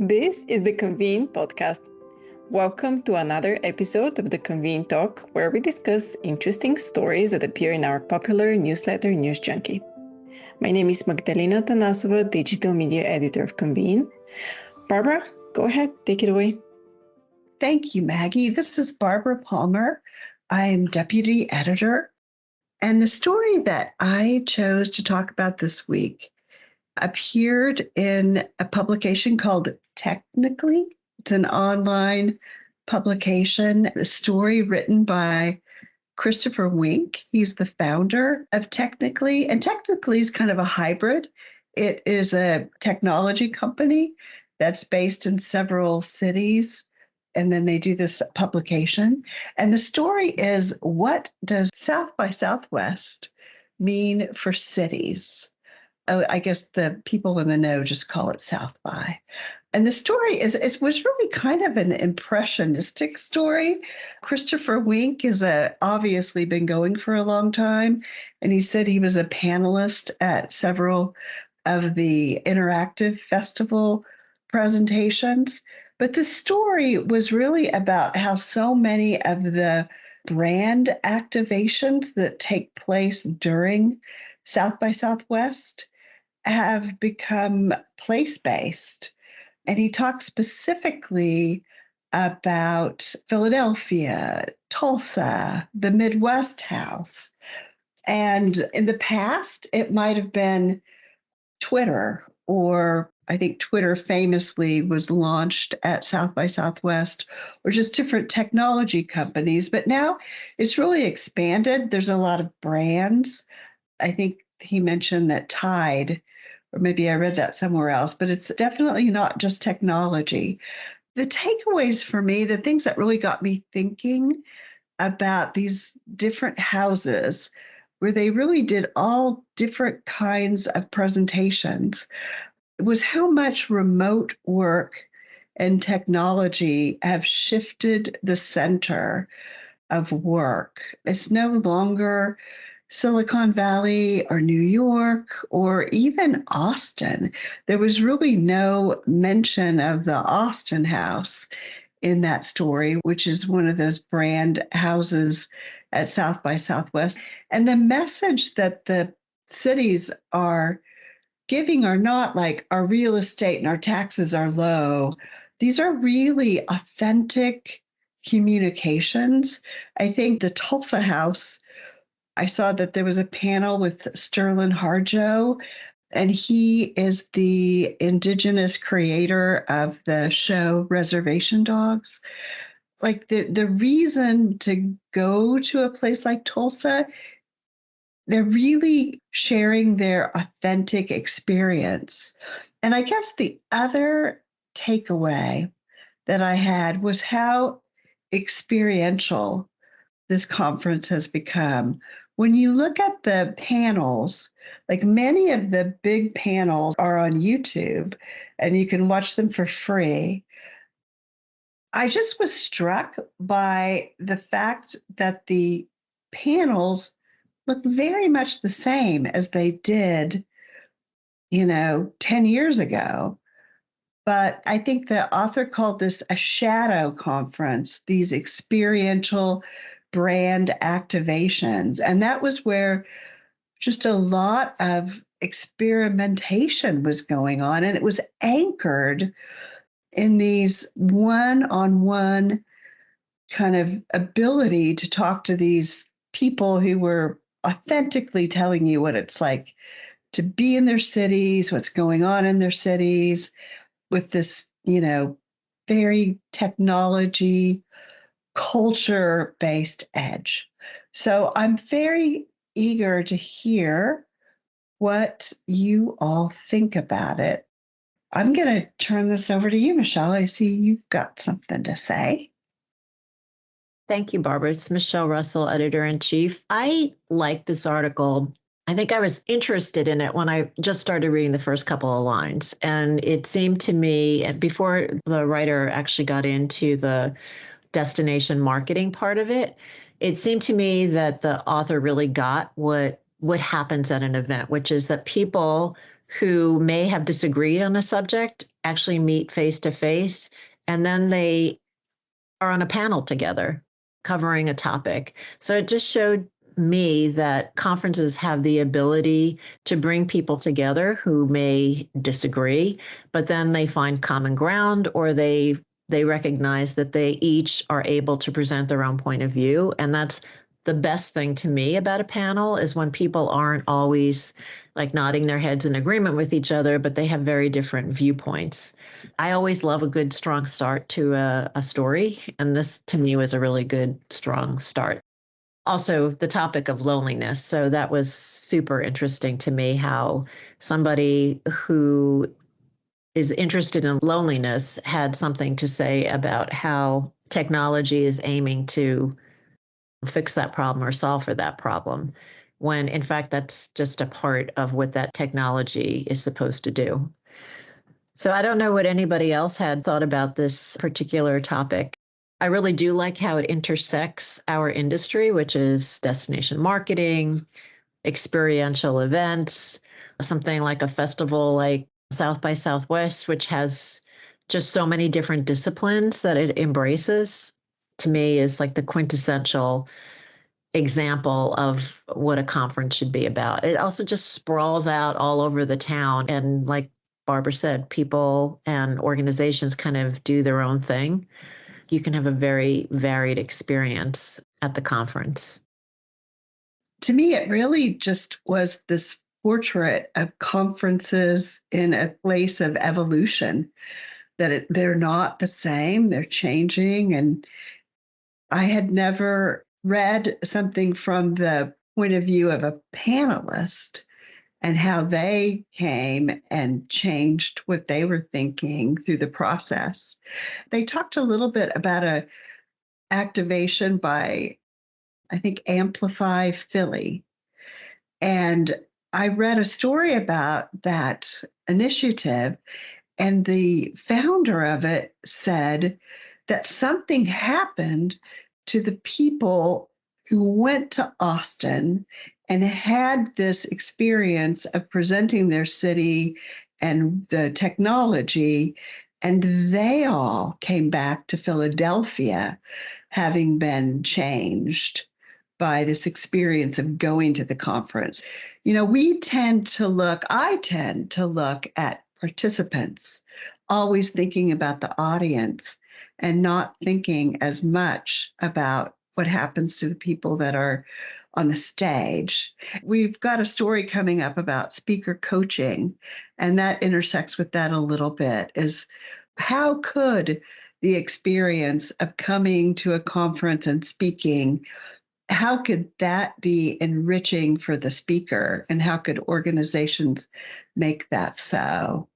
This is the Convene Podcast. Welcome to another episode of the Convene Talk, where we discuss interesting stories that appear in our popular newsletter News Junkie. My name is Magdalina Atanassova, Digital Media Editor of Convene. Barbara, go ahead, take it away. Thank you, Maggie. This is Barbara Palmer. I am Deputy Editor. And the story that I chose to talk about this week appeared in a publication called Technically. It's an online publication, a story written by Christopher Wink. He's the founder of Technically, and Technically is kind of a hybrid. It is a technology company that's based in several cities, and then they do this publication. And the story is, what does South by Southwest mean for cities? I guess the people in the know just call it South by. And the story was really kind of an impressionistic story. Christopher Wink is obviously been going for a long time, and he said he was a panelist at several of the interactive festival presentations. But the story was really about how so many of the brand activations that take place during South by Southwest have become place-based. And he talked specifically about Philadelphia, Tulsa, the Midwest House. And in the past, it might have been Twitter, or I think Twitter famously was launched at South by Southwest, or just different technology companies. But now it's really expanded. There's a lot of brands. I think he mentioned that Tide, or maybe I read that somewhere else, but it's definitely not just technology. The takeaways for me, the things that really got me thinking about these different houses, where they really did all different kinds of presentations, was how much remote work and technology have shifted the center of work. It's no longer Silicon Valley or New York or even Austin. There was really no mention of the Austin house in that story, which is one of those brand houses at South by Southwest. And the message that the cities are giving are not like our real estate and our taxes are low. These are really authentic communications. I think the Tulsa house, I saw that there was a panel with Sterling Harjo, and he is the indigenous creator of the show Reservation Dogs. Like the reason to go to a place like Tulsa, they're really sharing their authentic experience. And I guess the other takeaway that I had was how experiential this conference has become. When you look at the panels, like many of the big panels are on YouTube and you can watch them for free. I just was struck by the fact that the panels look very much the same as they did, 10 years ago. But I think the author called this a shadow conference, these experiential brand activations. And that was where just a lot of experimentation was going on. And it was anchored in these one-on-one kind of ability to talk to these people who were authentically telling you what it's like to be in their cities, what's going on in their cities, with this, very technology, culture-based edge. So I'm very eager to hear what you all think about it. I'm going to turn this over to you, Michelle. I see you've got something to say. Thank you, Barbara. It's Michelle Russell, Editor-in-Chief. I like this article. I think I was interested in it when I just started reading the first couple of lines. And it seemed to me, before the writer actually got into the destination marketing part of it, it seemed to me that the author really got what happens at an event, which is that people who may have disagreed on a subject actually meet face to face, and then they are on a panel together covering a topic. So it just showed me that conferences have the ability to bring people together who may disagree, but then they find common ground, or they recognize that they each are able to present their own point of view. And that's the best thing to me about a panel, is when people aren't always like nodding their heads in agreement with each other, but they have very different viewpoints. I always love a good, strong start to a story. And this, to me, was a really good, strong start. Also, the topic of loneliness. So that was super interesting to me, how somebody who is interested in loneliness had something to say about how technology is aiming to fix that problem or solve for that problem, when in fact that's just a part of what that technology is supposed to do. So I don't know what anybody else had thought about this particular topic. I really do like how it intersects our industry, which is destination marketing, experiential events, something like a festival like South by Southwest, which has just so many different disciplines that it embraces. To me, is like the quintessential example of what a conference should be about. It also just sprawls out all over the town. And like Barbara said, people and organizations kind of do their own thing. You can have a very varied experience at the conference. To me, it really just was this portrait of conferences in a place of evolution, that they're not the same, they're changing. And I had never read something from the point of view of a panelist and how they came and changed what they were thinking through the process. They talked a little bit about a activation by, I think, Amplify Philly. And I read a story about that initiative, and the founder of it said that something happened to the people who went to Austin and had this experience of presenting their city and the technology, and they all came back to Philadelphia having been changed by this experience of going to the conference. You know, I tend to look at participants, always thinking about the audience and not thinking as much about what happens to the people that are on the stage. We've got a story coming up about speaker coaching, and that intersects with that a little bit, is how could the experience of coming to a conference and speaking, how could that be enriching for the speaker, and how could organizations make that so?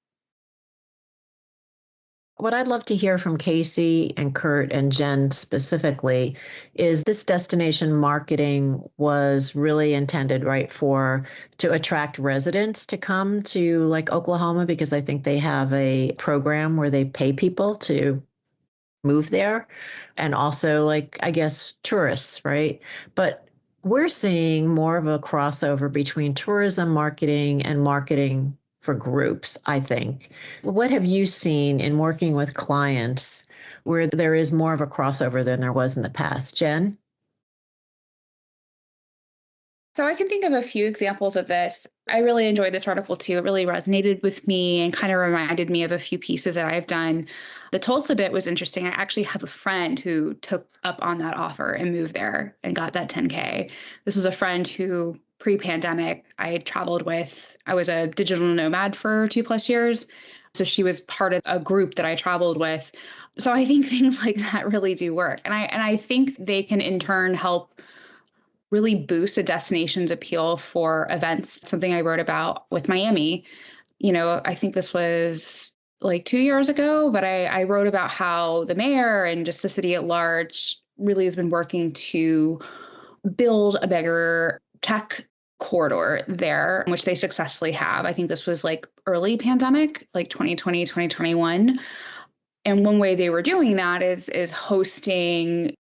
What I'd love to hear from Casey and Curt and Jen specifically is this destination marketing was really intended, right, to attract residents to come to like Oklahoma, because I think they have a program where they pay people to move there, and also like, I guess, tourists, right? But we're seeing more of a crossover between tourism marketing and marketing for groups, I think. What have you seen in working with clients where there is more of a crossover than there was in the past? Jen? So I can think of a few examples of this. I really enjoyed this article too. It really resonated with me and kind of reminded me of a few pieces that I've done. The Tulsa bit was interesting. I actually have a friend who took up on that offer and moved there and got that 10K. This was a friend who pre-pandemic I had traveled with. I was a digital nomad for 2+ years. So she was part of a group that I traveled with. So I think things like that really do work. And I think they can in turn help really boost a destination's appeal for events. Something I wrote about with Miami. You know, I think this was like 2 years ago, but I wrote about how the mayor and just the city at large really has been working to build a bigger tech corridor there, which they successfully have. I think this was like early pandemic, like 2020, 2021. And one way they were doing that is hosting,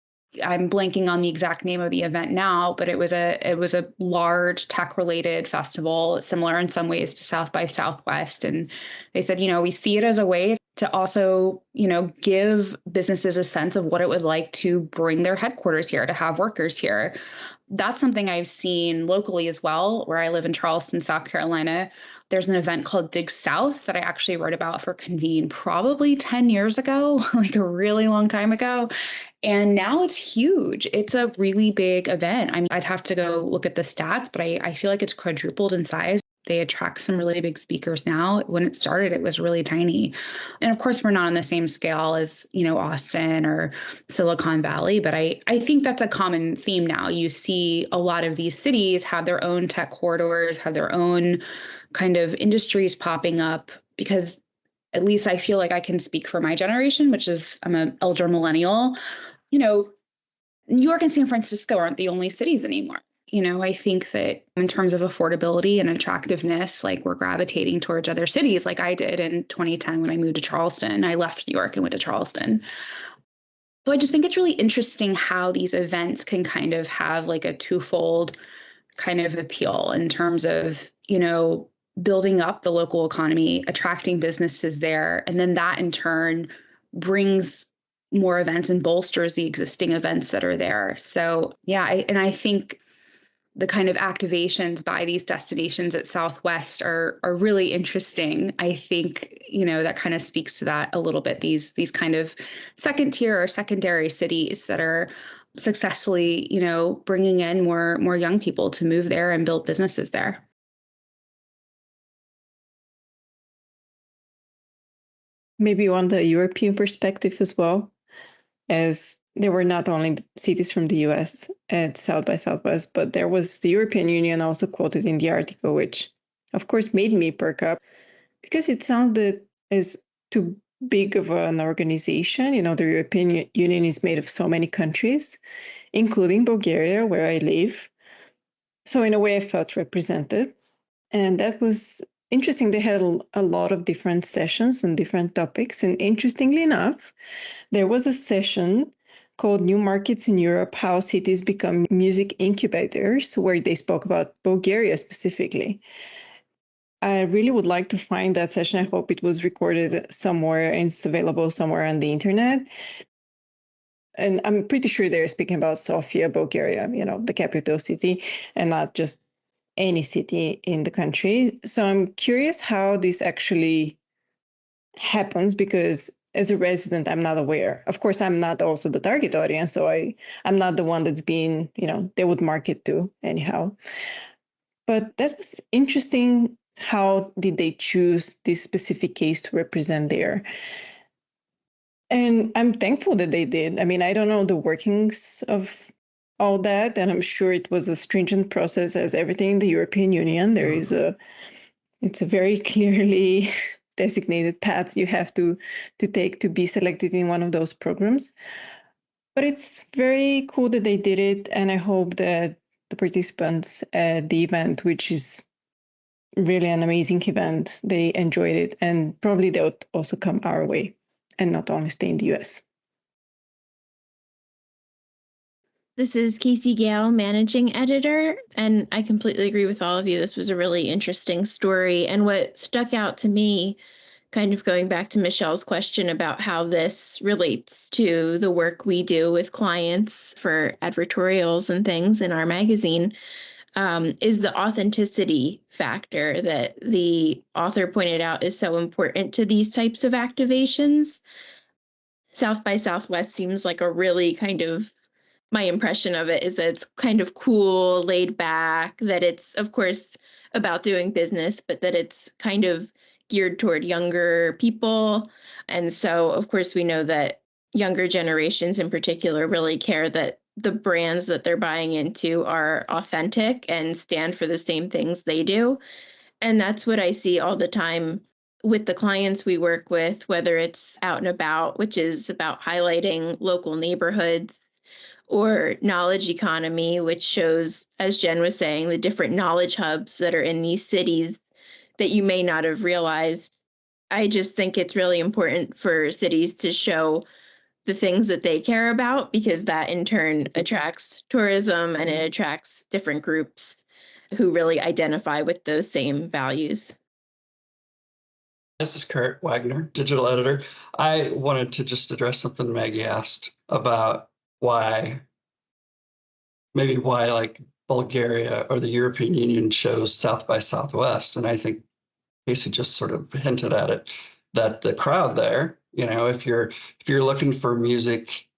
I'm blanking on the exact name of the event now, but it was a large tech-related festival, similar in some ways to South by Southwest. And they said, you know, we see it as a way to also, give businesses a sense of what it would like to bring their headquarters here, to have workers here. That's something I've seen locally as well, where I live in Charleston, South Carolina. There's an event called Dig South that I actually wrote about for Convene probably 10 years ago, like a really long time ago. And now it's huge. It's a really big event. I mean, I'd have to go look at the stats, but I feel like it's quadrupled in size. They attract some really big speakers now. When it started, it was really tiny. And of course, we're not on the same scale as, Austin or Silicon Valley, but I think that's a common theme now. You see a lot of these cities have their own tech corridors, have their own kind of industries popping up, because at least I feel like I can speak for my generation, which is I'm an elder millennial. New York and San Francisco aren't the only cities anymore. I think that in terms of affordability and attractiveness, like we're gravitating towards other cities like I did in 2010 when I moved to Charleston. I left New York and went to Charleston. So I just think it's really interesting how these events can kind of have like a twofold kind of appeal in terms of, building up the local economy, attracting businesses there, and then that in turn brings more events and bolsters the existing events that are there. So yeah, I think the kind of activations by these destinations at Southwest are really interesting. I think, that kind of speaks to that a little bit. These kind of second tier or secondary cities that are successfully, bringing in more young people to move there and build businesses there. Maybe on the European perspective as well, as there were not only cities from the US at South by Southwest, but there was the European Union also quoted in the article, which of course made me perk up because it sounded as too big of an organization. The European Union is made of so many countries, including Bulgaria, where I live. So in a way, I felt represented. And that was interesting. They had a lot of different sessions on different topics. And interestingly enough, there was a session called New Markets in Europe, How Cities Become Music Incubators, where they spoke about Bulgaria specifically. I really would like to find that session. I hope it was recorded somewhere and it's available somewhere on the internet. And I'm pretty sure they're speaking about Sofia, Bulgaria, the capital city, and not just any city in the country. So I'm curious how this actually happens, because as a resident, I'm not aware. Of course, I'm not also the target audience, so I'm not the one that's being, they would market to anyhow. But that was interesting. How did they choose this specific case to represent there? And I'm thankful that they did. I mean, I don't know the workings of all that, and I'm sure it was a stringent process as everything in the European Union. It's a very clearly designated path you have to take to be selected in one of those programs. But it's very cool that they did it, and I hope that the participants at the event, which is really an amazing event, they enjoyed it, and probably they'll also come our way and not only stay in the US. This is Casey Gale, managing editor, and I completely agree with all of you. This was a really interesting story. And what stuck out to me, kind of going back to Michelle's question about how this relates to the work we do with clients for advertorials and things in our magazine, is the authenticity factor that the author pointed out is so important to these types of activations. South by Southwest seems like a really kind of, my impression of it is that it's kind of cool, laid back, that it's, of course, about doing business, but that it's kind of geared toward younger people. And so, of course, we know that younger generations in particular really care that the brands that they're buying into are authentic and stand for the same things they do. And that's what I see all the time with the clients we work with, whether it's Out and About, which is about highlighting local neighborhoods, or Knowledge Economy, which shows, as Jen was saying, the different knowledge hubs that are in these cities that you may not have realized. I just think it's really important for cities to show the things that they care about, because that in turn attracts tourism and it attracts different groups who really identify with those same values. This is Curt, Wagner, digital editor. I wanted to just address something Maggie asked about why like Bulgaria or the European Union chose South by Southwest. And I think Casey just sort of hinted at it, that the crowd there, if you're looking for music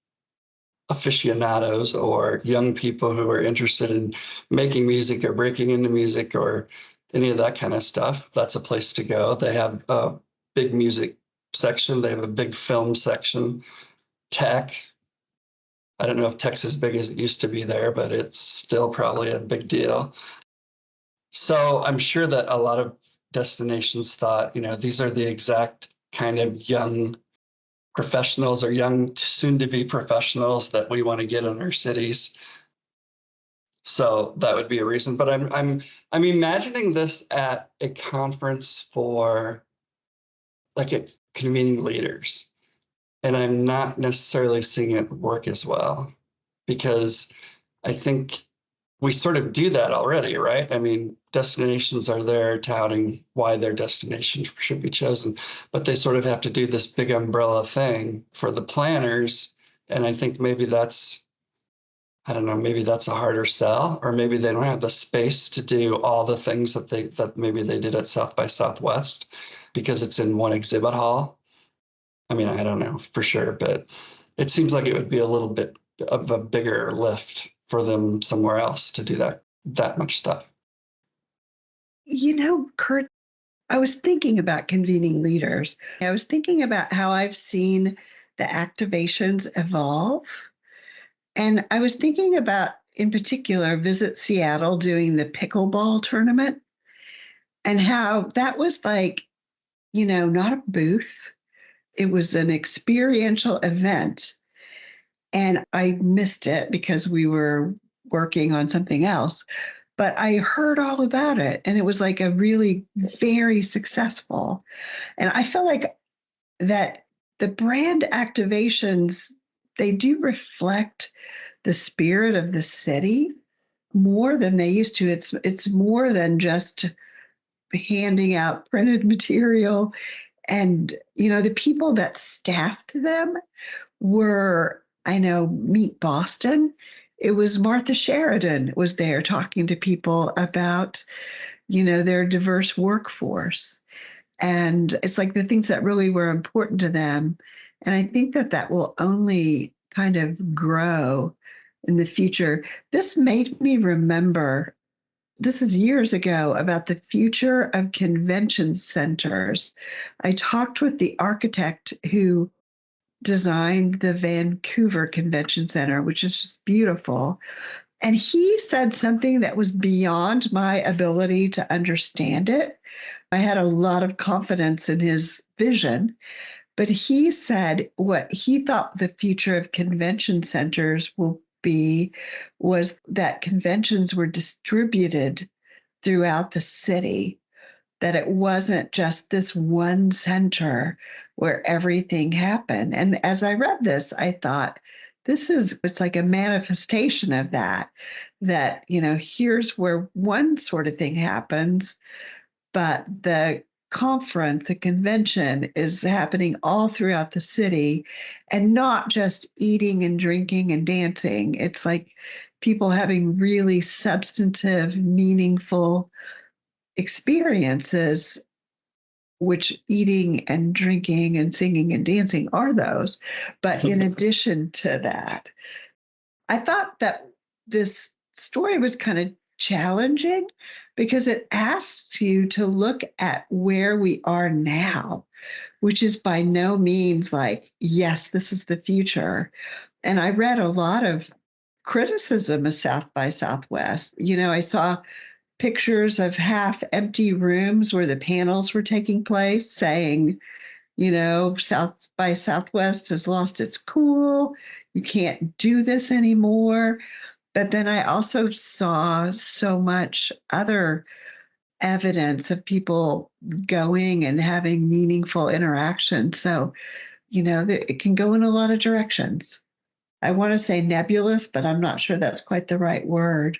aficionados or young people who are interested in making music or breaking into music or any of that kind of stuff, that's a place to go. They have a big music section. They have a big film section. Tech. I don't know if tech's as big as it used to be there, but it's still probably a big deal. So I'm sure that a lot of destinations thought, these are the exact kind of young professionals or young soon-to-be professionals that we want to get in our cities. So that would be a reason. But I'm imagining this at a conference for like at convening leaders. And I'm not necessarily seeing it work as well, because I think we sort of do that already, right? I mean, destinations are there touting why their destination should be chosen, but they sort of have to do this big umbrella thing for the planners. And I think maybe that's a harder sell, or maybe they don't have the space to do all the things that maybe they did at South by Southwest because it's in one exhibit hall. I mean, I don't know for sure, but it seems like it would be a little bit of a bigger lift for them somewhere else to do that much stuff. Curt, I was thinking about convening leaders. I was thinking about how I've seen the activations evolve. And I was thinking about, in particular, Visit Seattle doing the pickleball tournament and how that was like, not a booth. It was an experiential event. And I missed it because we were working on something else. But I heard all about it. And it was like a really very successful. And I feel like that the brand activations, they do reflect the spirit of the city more than they used to. It's more than just handing out printed material. And, the people that staffed them were, I know, Meet Boston. It was Martha Sheridan was there talking to people about, their diverse workforce. And it's like the things that really were important to them. And I think that will only kind of grow in the future. This made me remember, this is years ago, about the future of convention centers. I talked with the architect who designed the Vancouver Convention Center, which is just beautiful. And he said something that was beyond my ability to understand it. I had a lot of confidence in his vision, but he said what he thought the future of convention centers will be was that conventions were distributed throughout the city, that it wasn't just this one center where everything happened. And as I read this, I thought, it's like a manifestation of that, here's where one sort of thing happens, but the conference, the convention is happening all throughout the city and not just eating and drinking and dancing. It's like people having really substantive, meaningful experiences, which eating and drinking and singing and dancing are those. But in addition to that, I thought that this story was kind of challenging because it asks you to look at where we are now, which is by no means like, yes, this is the future. And I read a lot of criticism of South by Southwest. I saw pictures of half empty rooms where the panels were taking place saying, South by Southwest has lost its cool. You can't do this anymore. But then I also saw so much other evidence of people going and having meaningful interaction. So, it can go in a lot of directions. I want to say nebulous, but I'm not sure that's quite the right word.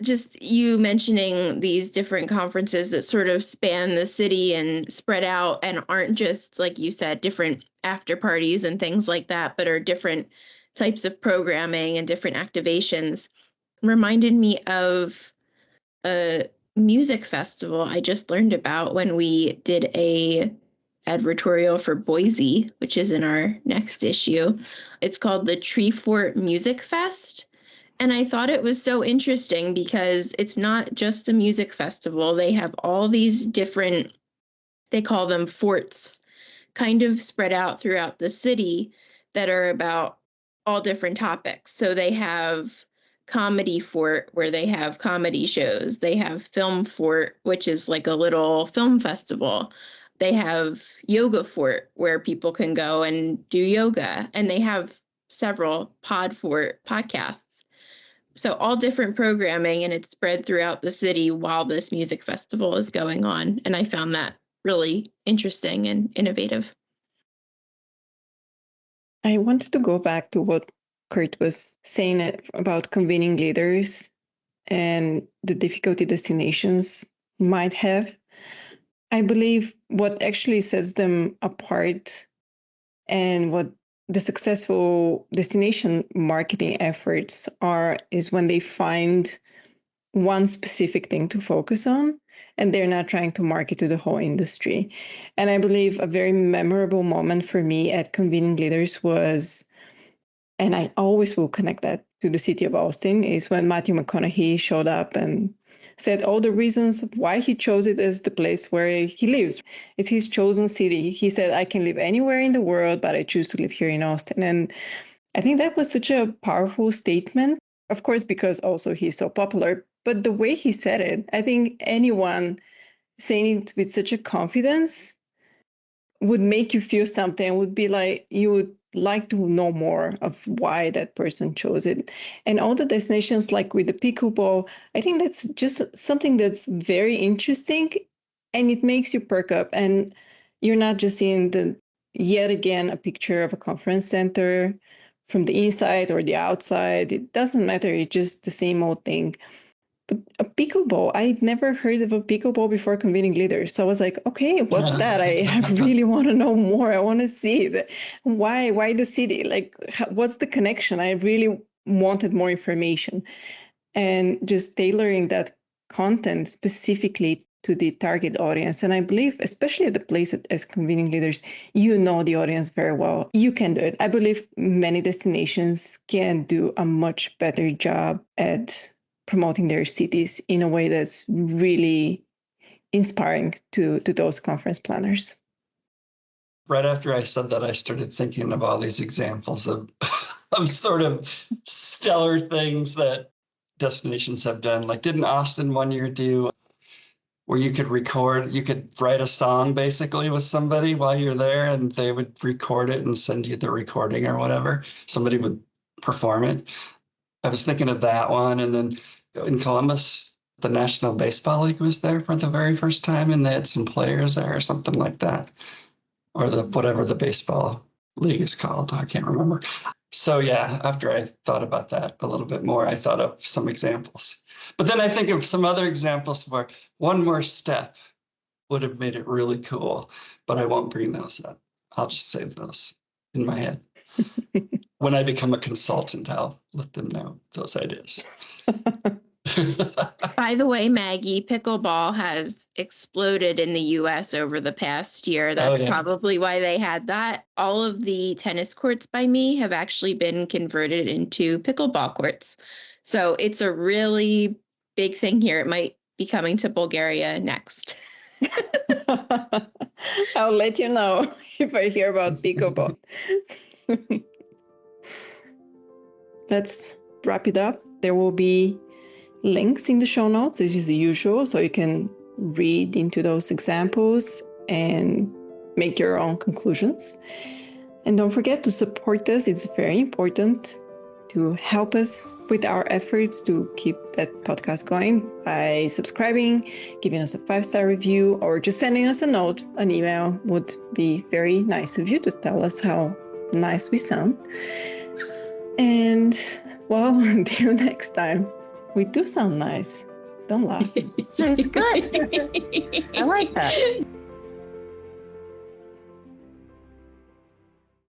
just you mentioning these different conferences that sort of span the city and spread out and aren't just, like you said, different after parties and things like that, but are different types of programming and different activations, reminded me of a music festival I just learned about when we did a advertorial for Boise, which is in our next issue. It's called the Treefort Music Fest. And I thought it was so interesting because it's not just a music festival. They have all these different, they call them forts, kind of spread out throughout the city that are about all different topics. So they have Comedy Fort, where they have comedy shows. They have Film Fort, which is like a little film festival. They have Yoga Fort, where people can go and do yoga. And they have several Pod Fort podcasts. So all different programming, and it's spread throughout the city while this music festival is going on. And I found that really interesting and innovative. I wanted to go back to what Curt was saying about convening leaders and the difficulty destinations might have. I believe what actually sets them apart and what the successful destination marketing efforts is when they find one specific thing to focus on, and they're not trying to market to the whole industry. And I believe a very memorable moment for me at Convening Leaders was, and I always will connect that to the city of Austin, is when Matthew McConaughey showed up and said all the reasons why he chose it as the place where he lives. It's his chosen city. He said, I can live anywhere in the world, but I choose to live here in Austin. And I think that was such a powerful statement, of course, because also he's so popular. But the way he said it, I think anyone saying it with such a confidence would make you feel something, would be like, you would like to know more of why that person chose it. And all the destinations, like with the pickleball, I think that's just something that's very interesting, and it makes you perk up. And you're not just seeing yet again a picture of a conference center from the inside or the outside. It doesn't matter. It's just the same old thing. But a pickleball, I'd never heard of a pickleball before Convening Leaders. So I was like, okay, what's that? I really want to know more. I want to see it. Why the city? Like, what's the connection? I really wanted more information. And just tailoring that content specifically to the target audience. And I believe, especially at the place as Convening Leaders, you know the audience very well. You can do it. I believe many destinations can do a much better job at promoting their cities in a way that's really inspiring to those conference planners. Right after I said that, I started thinking of all these examples of sort of stellar things that destinations have done. Like, didn't Austin one year do where you could write a song basically with somebody while you're there, and they would record it and send you the recording or whatever. Somebody would perform it. I was thinking of that one. And then in Columbus, the National Baseball League was there for the very first time, and they had some players there or something like that. Or whatever the baseball league is called. I can't remember. So yeah, after I thought about that a little bit more, I thought of some examples. But then I think of some other examples where one more step would have made it really cool, but I won't bring those up. I'll just save those in my head. When I become a consultant, I'll let them know those ideas. By the way, Maggie, pickleball has exploded in the U.S. over the past year. That's probably why they had that. All of the tennis courts by me have actually been converted into pickleball courts. So it's a really big thing here. It might be coming to Bulgaria next. I'll let you know if I hear about pickleball. Let's wrap it up. There will be links in the show notes, as is the usual, so you can read into those examples and make your own conclusions. And don't forget to support us. It's very important to help us with our efforts to keep that podcast going by subscribing, giving us a 5-star review, or just sending us a note. An email would be very nice of you to tell us how nice we sound. And well, until next time. We do sound nice. Don't laugh. Sounds good. I like that.